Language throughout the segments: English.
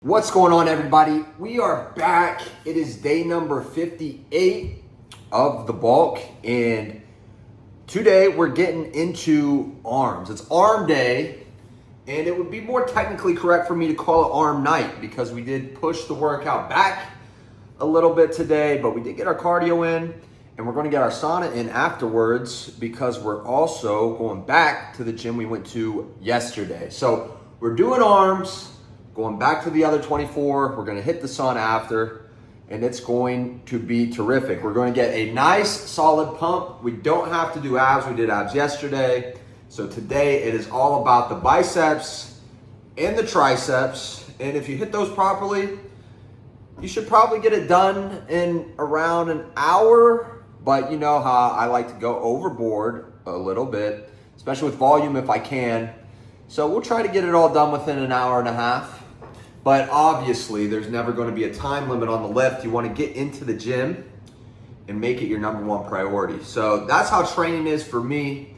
What's going on, everybody? We are back. It is day number 58 of the bulk, and today we're getting into arms. It's arm day, and it would be more technically correct for me to call it arm night because we did push the workout back a little bit today, but we did get our cardio in, and we're going to get our sauna in afterwards because we're also going back to the gym we went to yesterday. So we're doing arms, going back to the other 24. We're going to hit the sauna after, and it's going to be terrific. We're going to get a nice solid pump. We don't have to do abs. We did abs yesterday. So today it is all about the biceps and the triceps. And if you hit those properly, you should probably get it done in around an hour. But you know how I like to go overboard a little bit, especially with volume if I can. So we'll try to get it all done within an hour and a half. But obviously, there's never going to be a time limit on the lift. You want to get into the gym and make it your number one priority. So that's how training is for me.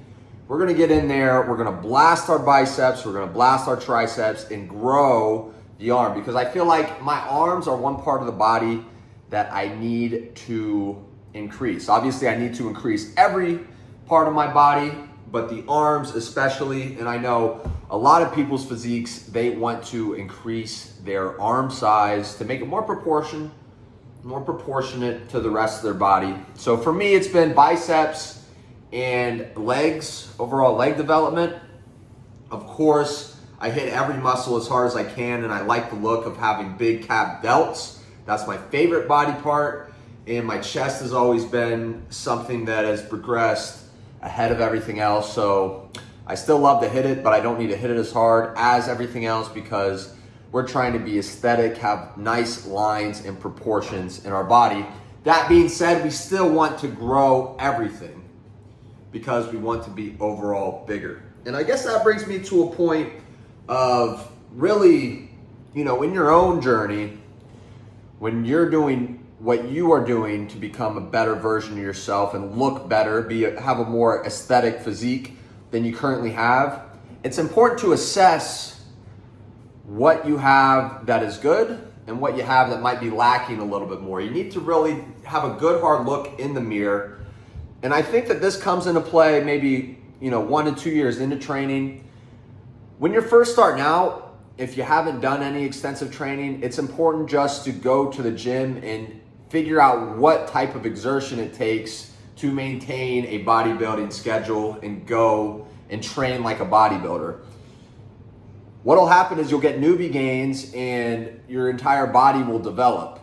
We're going to get in there. We're going to blast our biceps. We're going to blast our triceps and grow the arm, because I feel like my arms are one part of the body that I need to increase. Obviously, I need to increase every part of my body, but the arms especially. And I know a lot of people's physiques, they want to increase their arm size to make it more proportionate to the rest of their body. So for me, it's been biceps and legs, overall leg development. Of course, I hit every muscle as hard as I can, and I like the look of having big calf delts. That's my favorite body part, and my chest has always been something that has progressed ahead of everything else. So I still love to hit it, but I don't need to hit it as hard as everything else because we're trying to be aesthetic, have nice lines and proportions in our body. That being said, we still want to grow everything because we want to be overall bigger. And I guess that brings me to a point of really, in your own journey, when you're doing what you are doing to become a better version of yourself and look better, have a more aesthetic physique than you currently have, it's important to assess what you have that is good and what you have that might be lacking a little bit more. You need to really have a good hard look in the mirror. And I think that this comes into play maybe 1 to 2 years into training. When you're first starting out, if you haven't done any extensive training, it's important just to go to the gym and figure out what type of exertion it takes to maintain a bodybuilding schedule and go and train like a bodybuilder. What'll happen is you'll get newbie gains and your entire body will develop.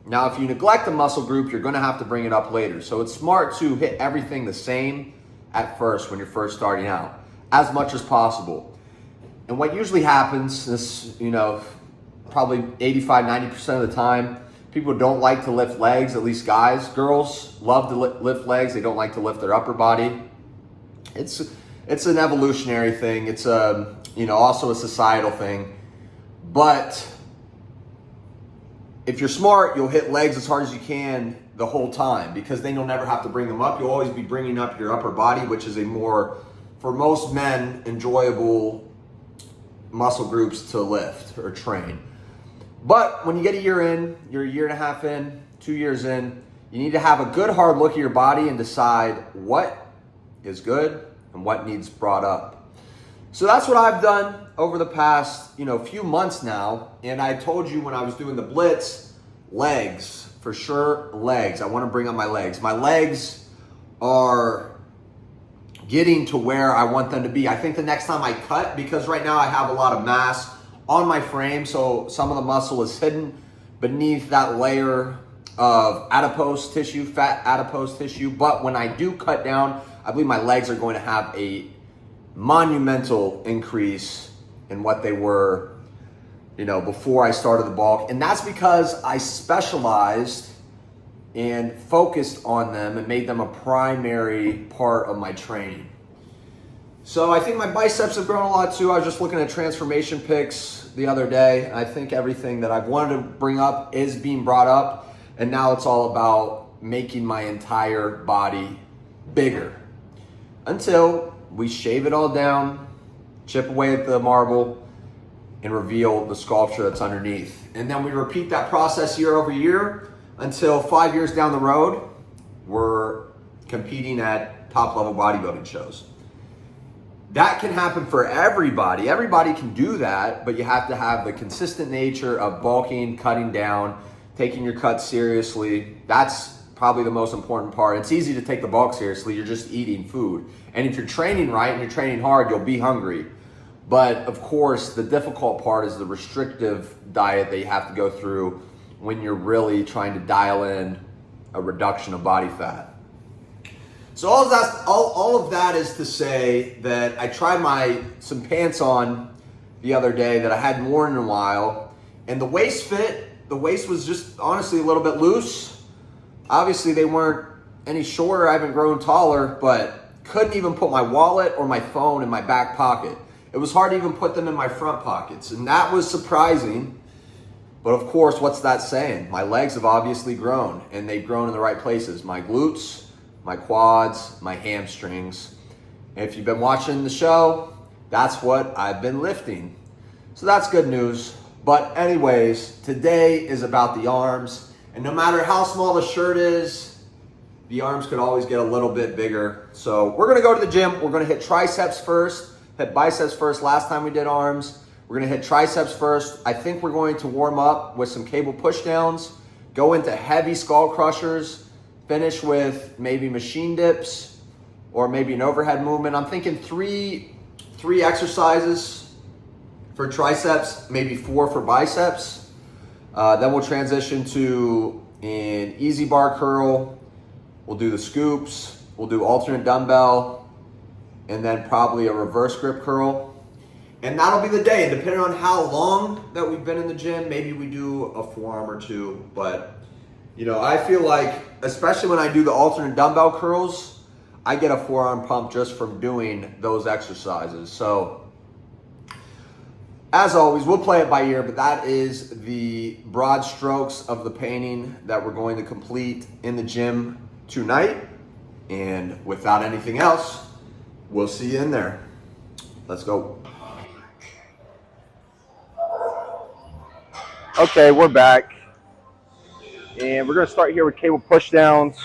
Now, if you neglect a muscle group, you're gonna have to bring it up later. So it's smart to hit everything the same at first when you're first starting out, as much as possible. And what usually happens is, probably 85, 90% of the time, people don't like to lift legs, at least guys. Girls love to lift legs. They don't like to lift their upper body. It's an evolutionary thing. It's also a societal thing. But if you're smart, you'll hit legs as hard as you can the whole time, because then you'll never have to bring them up. You'll always be bringing up your upper body, which is a more, for most men, enjoyable muscle groups to lift or train. But when you get a year in, you're a year and a half in, 2 years in, you need to have a good hard look at your body and decide what is good and what needs brought up. So that's what I've done over the past, few months now. And I told you when I was doing the blitz, legs, for sure, legs. I want to bring up my legs. My legs are getting to where I want them to be. I think the next time I cut, because right now I have a lot of mass on my frame, so some of the muscle is hidden beneath that layer of adipose tissue, fat adipose tissue. But when I do cut down, I believe my legs are going to have a monumental increase in what they were, before I started the bulk. And that's because I specialized and focused on them and made them a primary part of my training. So I think my biceps have grown a lot too. I was just looking at transformation pics the other day. I think everything that I've wanted to bring up is being brought up. And now it's all about making my entire body bigger until we shave it all down, chip away at the marble, and reveal the sculpture that's underneath. And then we repeat that process year over year until 5 years down the road, we're competing at top level bodybuilding shows. That can happen for everybody. Everybody can do that, but you have to have the consistent nature of bulking, cutting down, taking your cuts seriously. That's probably the most important part. It's easy to take the bulk seriously. You're just eating food. And if you're training right and you're training hard, you'll be hungry. But of course, the difficult part is the restrictive diet that you have to go through when you're really trying to dial in a reduction of body fat. So all of that is to say that I tried some pants on the other day that I hadn't worn in a while, and the waist fit. The waist was just honestly a little bit loose. Obviously they weren't any shorter. I haven't grown taller, but couldn't even put my wallet or my phone in my back pocket. It was hard to even put them in my front pockets, and that was surprising. But of course, what's that saying? My legs have obviously grown, and they've grown in the right places. My glutes, my quads, my hamstrings. And if you've been watching the show, that's what I've been lifting. So that's good news. But anyways, today is about the arms. And no matter how small the shirt is, the arms could always get a little bit bigger. So we're gonna go to the gym. We're gonna hit triceps first, hit biceps first. Last time we did arms. We're gonna hit triceps first. I think we're going to warm up with some cable pushdowns, go into heavy skull crushers, finish with maybe machine dips or maybe an overhead movement. I'm thinking three exercises for triceps, maybe 4 for biceps. Then we'll transition to an easy bar curl. We'll do the scoops. We'll do alternate dumbbell, and then probably a reverse grip curl. And that'll be the day. Depending on how long that we've been in the gym, maybe we do a forearm or two. But you know, I feel like, especially when I do the alternate dumbbell curls, I get a forearm pump just from doing those exercises. So, as always, we'll play it by ear, but that is the broad strokes of the painting that we're going to complete in the gym tonight. And without anything else, we'll see you in there. Let's go. Okay, we're back. And we're gonna start here with cable pushdowns.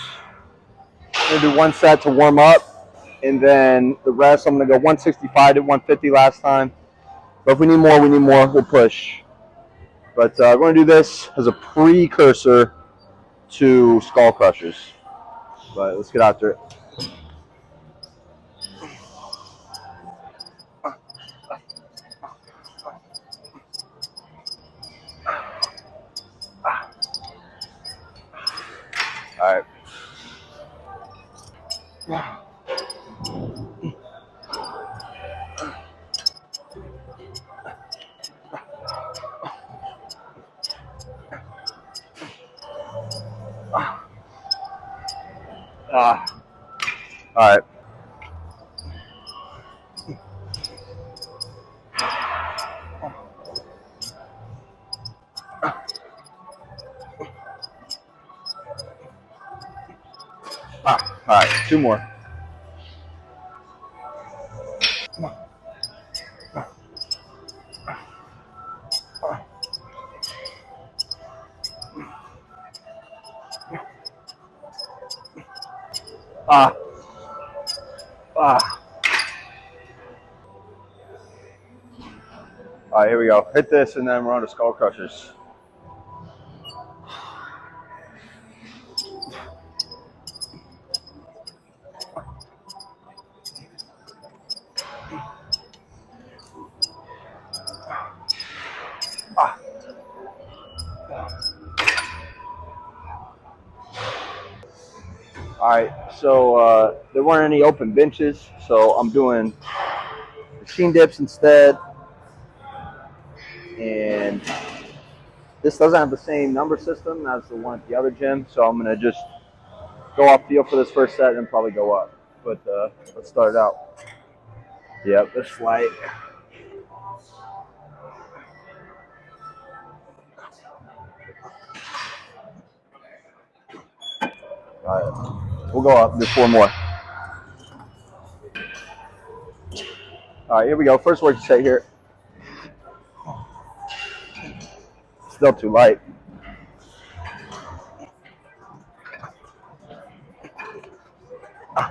I'm gonna do 1 set to warm up, and then the rest I'm gonna go 165 to 150 last time. But if we need more, we'll push. But we're gonna do this as a precursor to skull crushers. But let's get after it. All right. All right. All right, 2 more. All right, here we go. Hit this, and then we're on to skull crushers. All right, so there weren't any open benches, so I'm doing machine dips instead. And this doesn't have the same number system as the one at the other gym, so I'm going to just go off feel for this first set and probably go up. But let's start it out. Yep, this light. All right, we'll go up, do 4 more. All right, here we go. First work set here. Still too light. All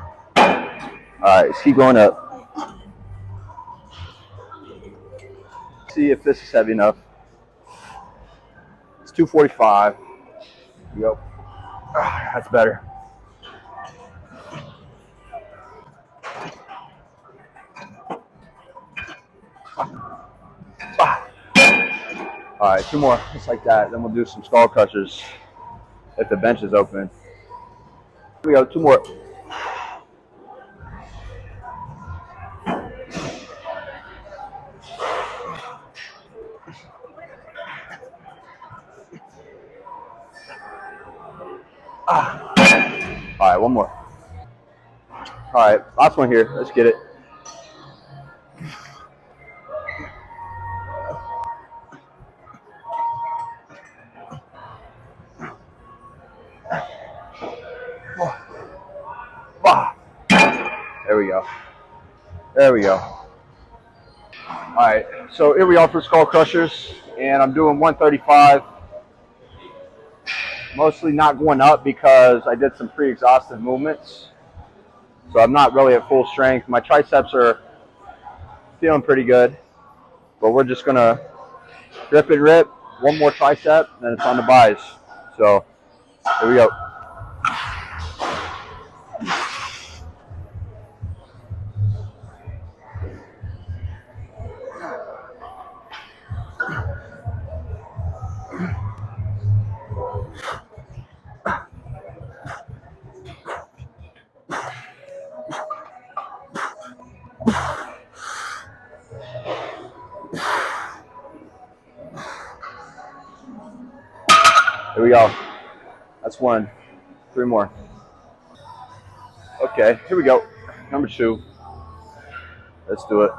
right, let's keep going up. See if this is heavy enough. It's 245. Yep. That's better. All right, 2 more, just like that. Then we'll do some skull crushers if the bench is open. Here we go, 2 more. All right, 1 more. All right, last one here. Let's get it. There we go. There we go. All right, so here we are for skull crushers, and I'm doing 135. Mostly not going up because I did some pre-exhaustive movements. So I'm not really at full strength. My triceps are feeling pretty good, but we're just gonna rip and rip. 1 more tricep, then it's on the buys. So here we go. Here we go. That's 1. 3 more. Okay, here we go. Number 2. Let's do it.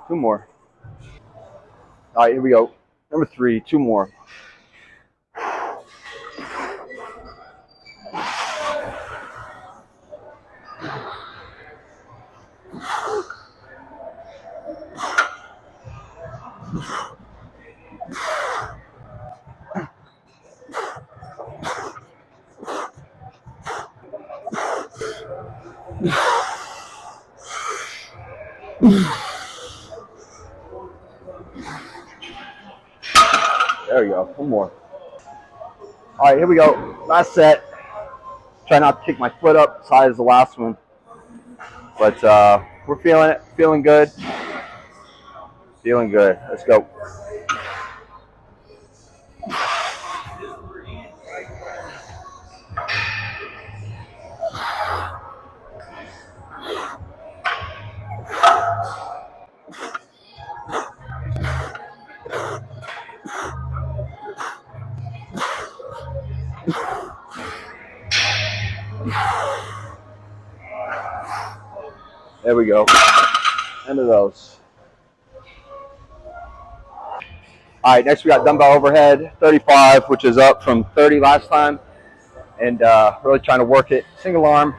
Two more. All right, here we go. Number 3, 2 more. There we go. 1 more. All right, here we go. Last set. Try not to kick my foot up as high as the last one. But we're feeling it. Feeling good. Feeling good. Let's go. There we go. End of those. All right, next we got dumbbell overhead, 35, which is up from 30 last time. And really trying to work it. Single arm,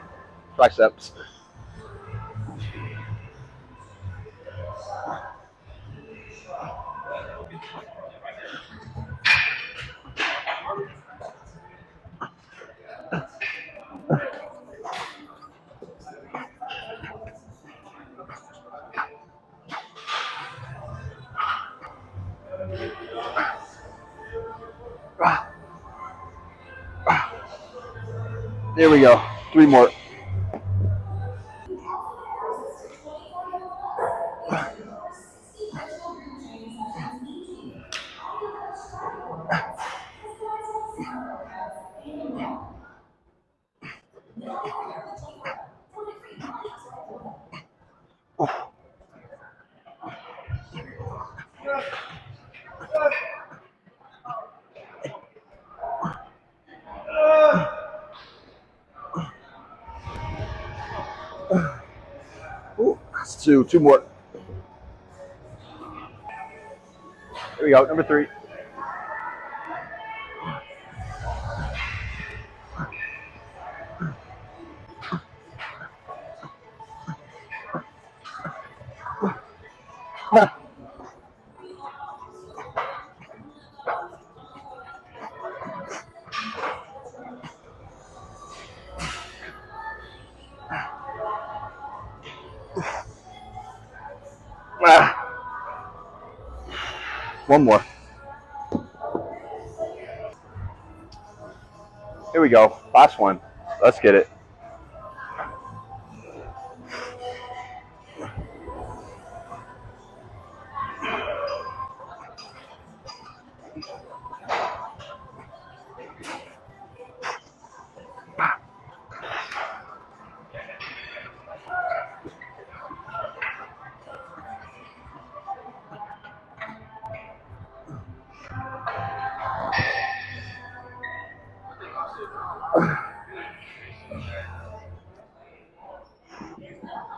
triceps. There we go. 3 more. Two more. Here we go, number 3. One more. Here we go. Last one. Let's get it.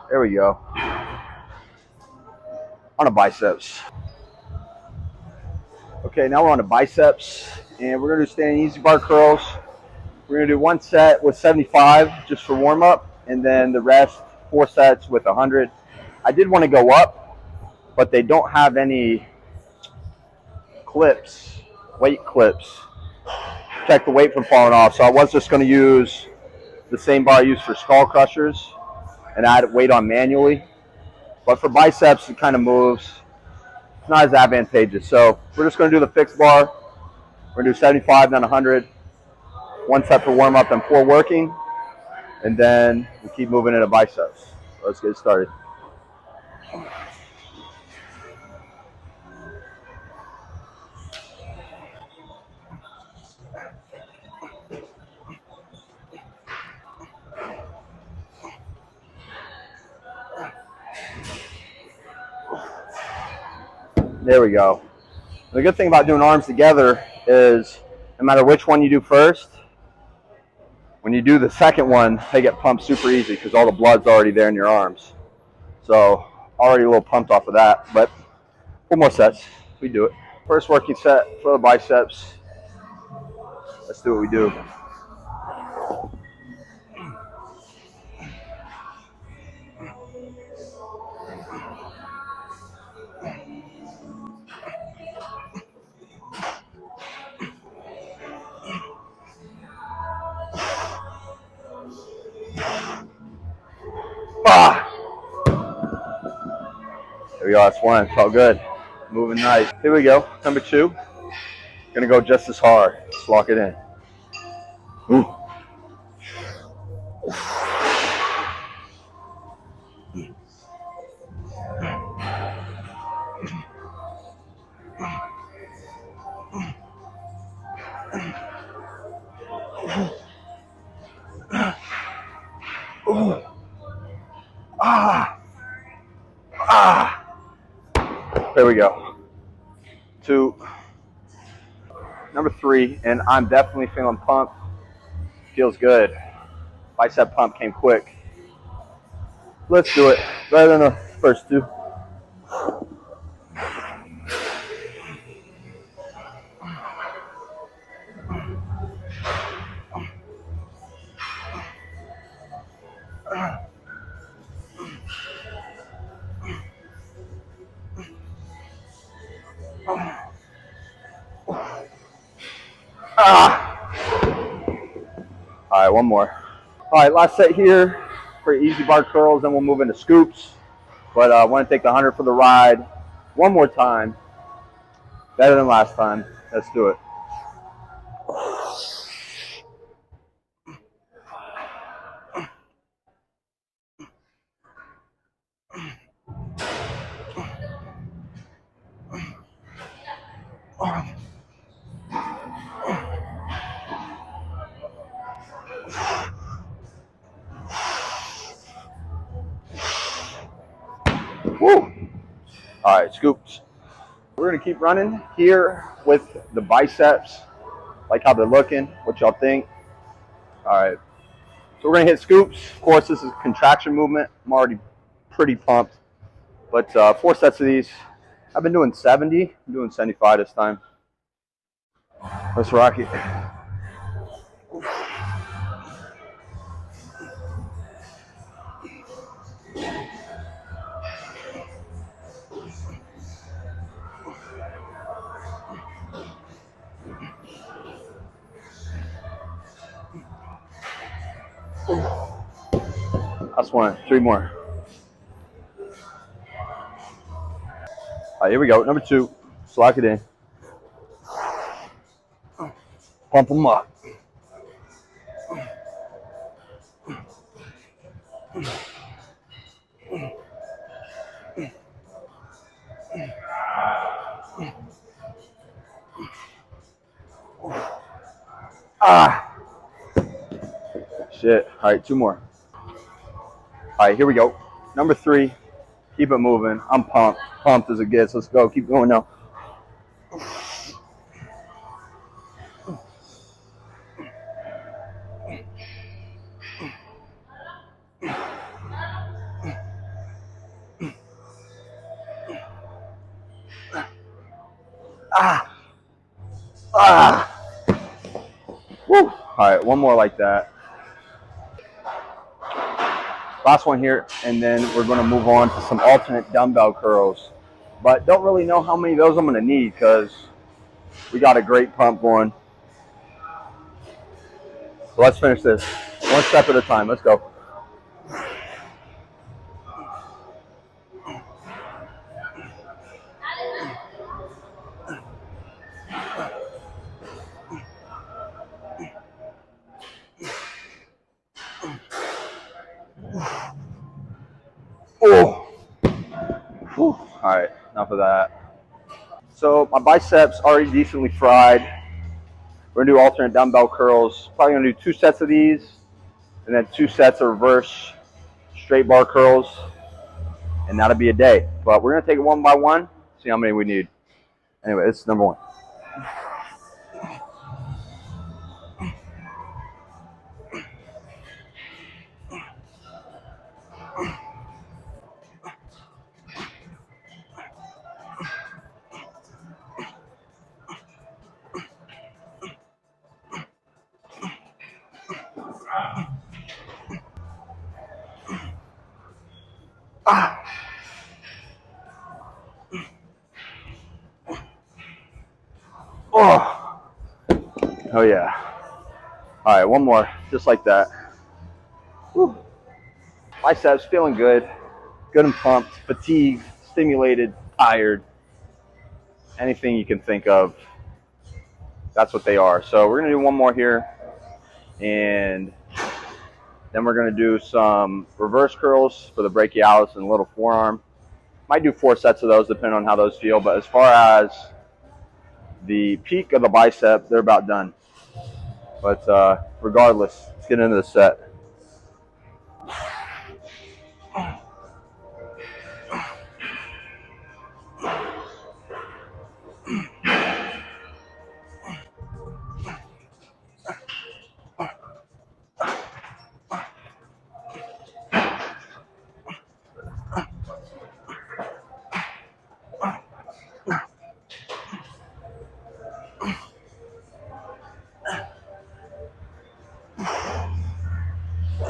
There we go. On the biceps. Okay, now we're on the biceps, and we're going to do standing easy bar curls. We're going to do 1 set with 75 just for warm up, and then the rest 4 sets with 100. I did want to go up, but they don't have any clips, weight clips, protect the weight from falling off. So I was just going to use the same bar I used for skull crushers and add weight on manually. But for biceps, it kind of moves. It's not as advantageous. So we're just going to do the fixed bar. We're going to do 75, then 100. 1 set for warm up and 4 working. And then we'll keep moving into biceps. Let's get started. There we go. The good thing about doing arms together is no matter which one you do first, when you do the second one, they get pumped super easy because all the blood's already there in your arms. So already a little pumped off of that, but 4 more sets. We do it. First working set for the biceps. Let's do what we do. Ah! There we go, that's 1. Felt good. Moving nice. Here we go. Number 2. Gonna go just as hard. Just lock it in. Ooh. Ooh. Ah. Ah. There we go. 2. Number 3, and I'm definitely feeling pumped. Feels good. Bicep pump came quick. Let's do it. Better than the first 2. Ah. All right, 1 more. All right, last set here for easy bar curls, then we'll move into scoops. But I want to take the 100 for the ride 1 more time. Better than last time. Let's do it. Woo! All right, scoops. We're going to keep running here with the biceps. Like how they're looking, what y'all think. All right. So we're going to hit scoops. Of course, this is a contraction movement. I'm already pretty pumped. But 4 sets of these. I've been doing 70. I'm doing 75 this time. Let's rock it. That's one. 3 more. All right, here we go. Number 2. Just lock it in. Pump them up. Ah. Shit. All right, 2 more. All right, here we go. Number 3. Keep it moving. I'm pumped. Pumped as it gets. Let's go. Keep going now. Ah. Ah. Woo. All right, one more like that. Last one here, and then we're going to move on to some alternate dumbbell curls. But don't really know how many of those I'm going to need because we got a great pump going. So let's finish this. One step at a time. Let's go. Oh. Whew. All right, enough of that. So my biceps already decently fried. We're gonna do alternate dumbbell curls. Probably gonna do 2 sets of these, and then 2 sets of reverse straight bar curls, and that'll be a day. But we're gonna take it one by one, see how many we need. Anyway, this is number 1. Ah. Oh. Oh yeah. All right, one more, just like that. Whew. Biceps feeling good, good and pumped, fatigued, stimulated, tired. Anything you can think of, that's what they are. So we're gonna do one more here, and then we're gonna do some reverse curls for the brachialis and the little forearm. Might do 4 sets of those, depending on how those feel. But as far as the peak of the bicep, they're about done. But regardless, let's get into the set.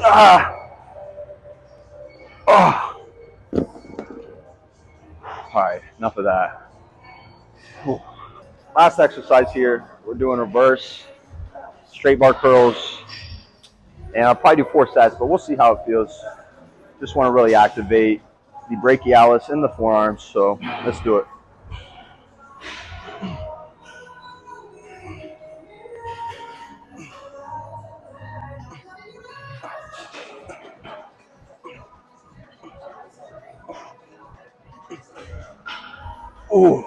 Ah. Oh. All right, enough of that. Whew. Last exercise here, we're doing reverse straight bar curls, and I'll probably do 4 sets, but we'll see how it feels. Just want to really activate the brachialis and the forearms, so let's do it. Ooh.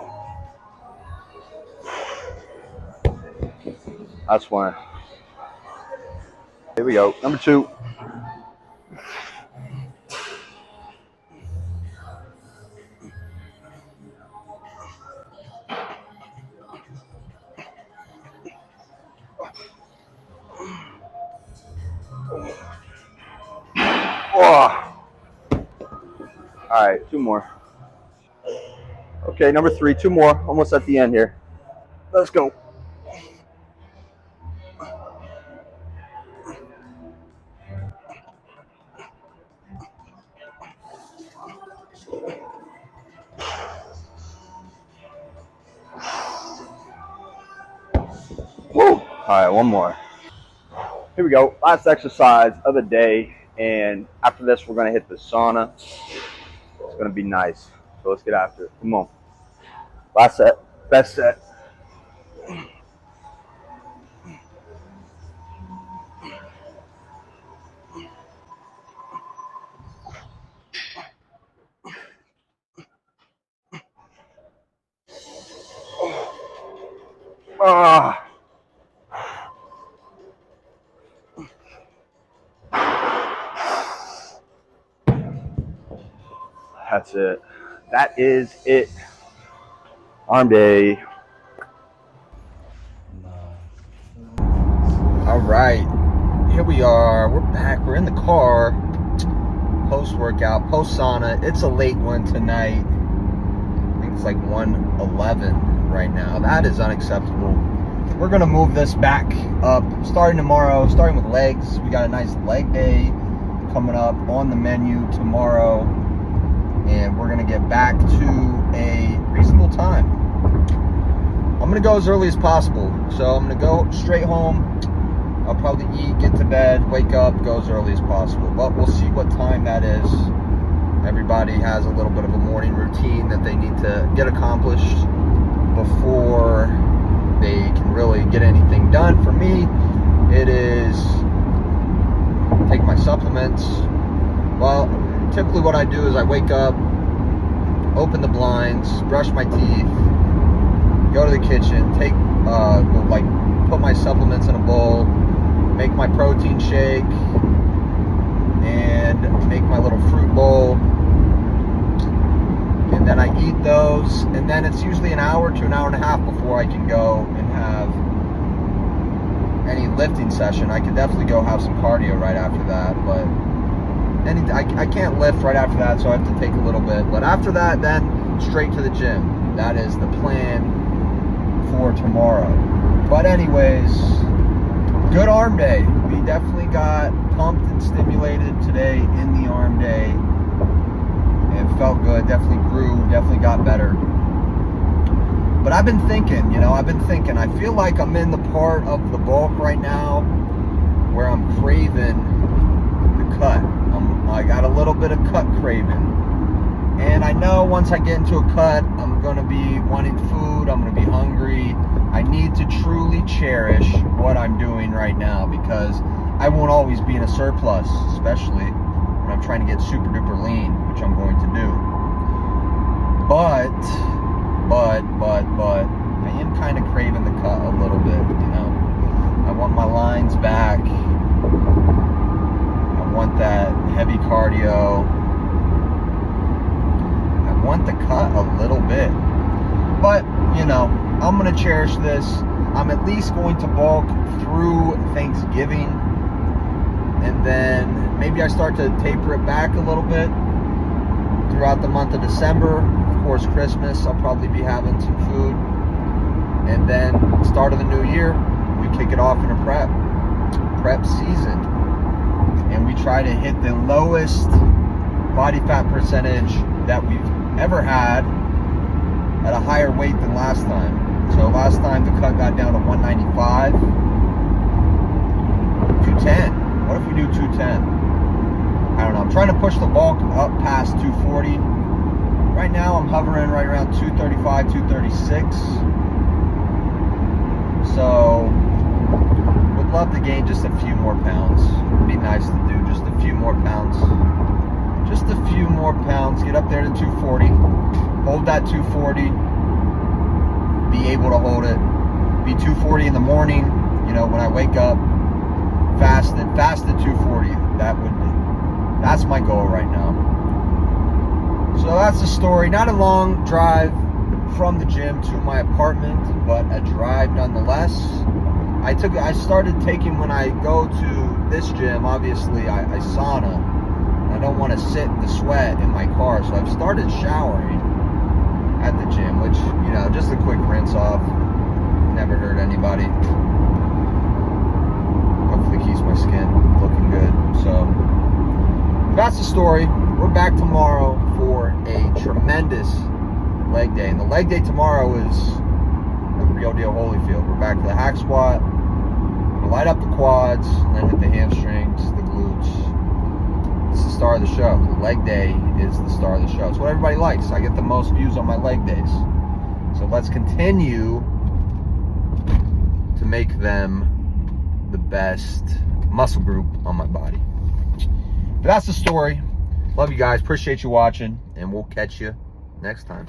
That's one. Here we go. Number 2. Oh. All right, 2 more. Okay, number 3, 2 more, almost at the end here. Let's go. Woo! All right, one more. Here we go. Last exercise of the day, and after this, we're gonna hit the sauna. It's gonna be nice. So let's get after it. Come on. Last set. Best set. Ah. That's it. That is it. Arm day. All right, here we are. We're back. We're in the car. Post-workout, post-sauna. It's a late one tonight. I think it's like 1:11 right now. That is unacceptable. We're going to move this back up starting tomorrow, starting with legs. We got a nice leg day coming up on the menu tomorrow. And we're going to get back to a reasonable time. I'm going to go as early as possible. So I'm going to go straight home. I'll probably eat, get to bed, wake up, go as early as possible. But we'll see what time that is. Everybody has a little bit of a morning routine that they need to get accomplished before they can really get anything done. For me, it is take my supplements. Well, typically what I do is I wake up, open the blinds, brush my teeth, go to the kitchen, put my supplements in a bowl, make my protein shake, and make my little fruit bowl, and then I eat those, and then it's usually an hour to an hour and a half before I can go and have any lifting session. I could definitely go have some cardio right after that, but I can't lift right after that, so I have to take a little bit. But after that, then straight to the gym. That is the plan for tomorrow. But anyways, good arm day. We definitely got pumped and stimulated today in the arm day. It felt good, definitely grew, definitely got better. But I've been thinking, I feel like I'm in the part of the bulk right now where I'm craving the cut. I got a little bit of cut craving. And I know once I get into a cut, I'm going to be wanting food, I'm going to be hungry. I need to truly cherish what I'm doing right now, because I won't always be in a surplus, especially when I'm trying to get super duper lean, which I'm going to do. But I am kind of craving the cut a little bit, I want my lines back. I want that heavy cardio. I want the cut a little bit. But, I'm going to cherish this. I'm at least going to bulk through Thanksgiving. And then maybe I start to taper it back a little bit throughout the month of December. Of course, Christmas, I'll probably be having some food. And then start of the new year, we kick it off in a prep season. And we try to hit the lowest body fat percentage that we've ever had at a higher weight than last time. So last time the cut got down to 195. 210. What if we do 210? I don't know. I'm trying to push the bulk up past 240. Right now I'm hovering right around 235, 236. So would love to gain just a few more pounds. It'd be nice to do just a few more pounds. Just a few more pounds. Get up there to 240. Hold that 240. Be able to hold it. Be 240 in the morning, when I wake up. Fasted 240. That's my goal right now. So that's the story. Not a long drive from the gym to my apartment, but a drive nonetheless. I started taking, when I go to this gym, obviously I sauna. I don't want to sit in the sweat in my car, so I've started showering. at the gym, which, you know, just a quick rinse off. Never hurt anybody. Hopefully keeps my skin looking good. So that's the story. We're back tomorrow for a tremendous leg day. And the leg day tomorrow is the real deal Holyfield. We're back to the hack squat. We're gonna light up the quads, and then hit the hamstrings, the glutes. It's the star of the show. The leg day is the star of the show. It's what everybody likes. I get the most views on my leg days. So let's continue to make them the best muscle group on my body. But that's the story. Love you guys. Appreciate you watching, and we'll catch you next time.